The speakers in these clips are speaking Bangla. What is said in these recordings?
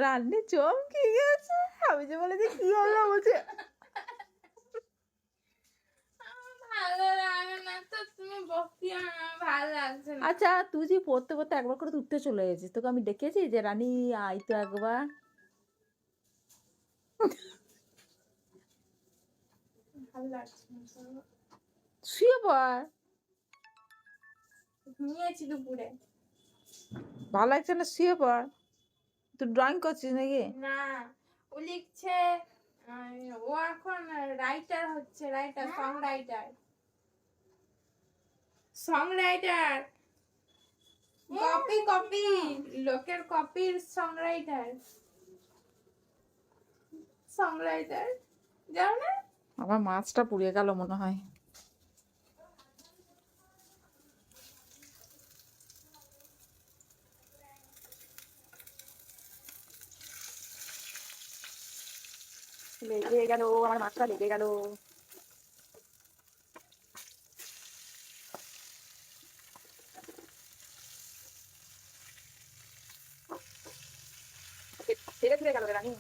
রান্নি চমকে গেছে। আমি যে বলেছি কি হলো বলছে ভালো লাগে না তো, তুমি বকিও না, ভালো লাগছে না। আচ্ছা তুই যে পড়তে পড়তে একবার করে উঠতে চলে গেছিস, তোকে আমি ডেকেছি যে রানী আই তো একবার? ভালো লাগছে না, চলো। শুয়ে পড়। ঘুমিয়েছি দুপুরে। ভালো লাগছে না, শুয়ে পড়। তুই ড্রয়িং করছিস নাকি? না, ও লিখছে, ও এখন রাইটার হচ্ছে, writer, song writer, song writer, copy copy, লোকের কপির সং রাইটার, সং রাইটার, জানো না? আমার মাছটা পুড়িয়ে গেল মনে হয়। লেগে গেল, আমার মাছটা লেগে গেল। ছেড়ে ছেড়ে গেল রে রানী।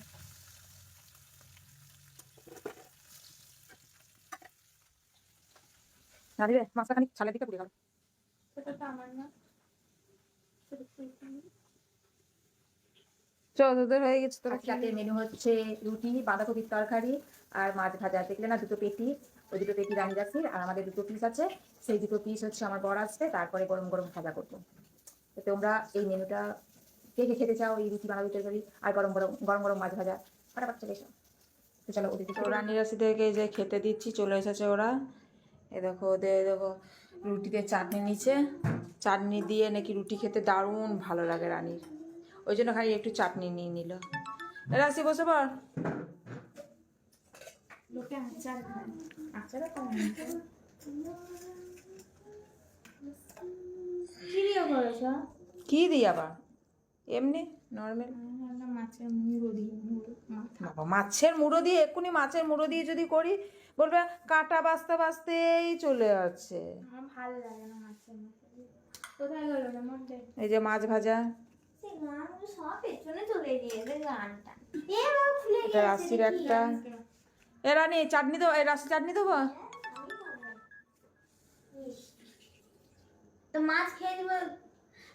রানী রে, মাছটা খানিক ছালের দিকে পুড়ে গেল। সেটা তো আমার না। চল তোদের হয়ে গেছে। তোর সাথে মেনু হচ্ছে রুটি, বাঁধাকপির তরকারি আর মাছ ভাজা। দেখলে না দুটো পেটি, ওই দুটো পেটি রানী রাখির, আর আমাদের দুটো পিস আছে, সেই দুটো পিস হচ্ছে আমার বড় আসছে, তারপরে গরম গরম ভাজা করবো। তো তোমরা এই মেনুটা কে কে খেতে চাও, এই রুটি বাঁধাকপি তরকারি আর গরম গরম গরম গরম মাছ ভাজা, ফটাফট চলে এসো। তো চলো ওদিকে রানী রাশি থেকে যে খেতে দিচ্ছি, চলে এসেছে ওরা। এ দেখো ওদের, দেখো রুটিতে চাটনি নিচে, চাটনি দিয়ে নাকি রুটি খেতে দারুণ ভালো লাগে রানীর, ওই জন্য খালি একটু চাটনি নিয়ে নিল। রাশি বসে পড়। লোকে আচার খায়, আচারও খায়। কি দিয়ে করেছ? কি দিই আবার? এমনি নর্মাল। মাছের মুড়ো দিয়ে, মাথা। বাবা, মাছের মুড়ো দিয়ে? এক্ষুনি মাছের মুড়ো দিয়ে যদি করি বলবে কাঁটা বাঁচতে বাঁচতেই চলে যাচ্ছে। আমার ভালো লাগে না মাছের মাথা দিয়ে। কোথায় গেল না মধ্যে? এই যে মাছ ভাজা, সেই গানগুলো সব পেছনে চলে গিয়েছে, গানটা এবার খুলে এটা গিয়েছে রাশির দেখি। একটা। এ রানী চাটনি দেবো, এই রাশি চাটনি দেবো। তো মাছ খেয়ে দিব।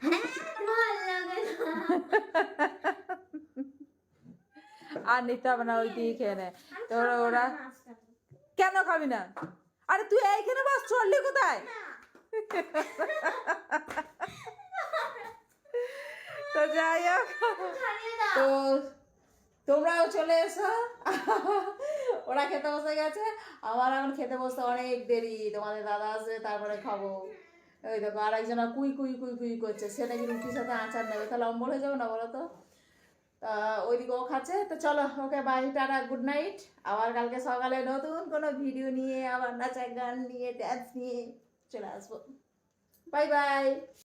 হ্যাঁ, ভালো লাগে না। আর নিতে হবে না, ওই দিয়ে খেয়ে নেয়। তো ওরা মাছটা কেন খাবি না? আরে তুই এইখানে বস, চললি কোথায়? তো যাই হোক, তো তোমরাও চলে এসো। ওরা খেতে বসে গেছে, আমার এখন খেতে বসতে অনেক দেরি। তোমাদের দাদা আসবে তারপরে খাবো। ওই দেখো আর একজন কুই কুই কুই কুই করছে, সে নাকি রুটির সাথে আচার নেবে, তাহলে অম্বল হয়ে যাবে না বলো তো? তা ওইদিকে ও খাচ্ছে। তো চলো, okay bye, tata, good night. আবার কালকে সকালে নতুন কোনো ভিডিও নিয়ে, আবার নাচা গান নিয়ে, ড্যান্স নিয়ে চলে আসবো। Bye bye.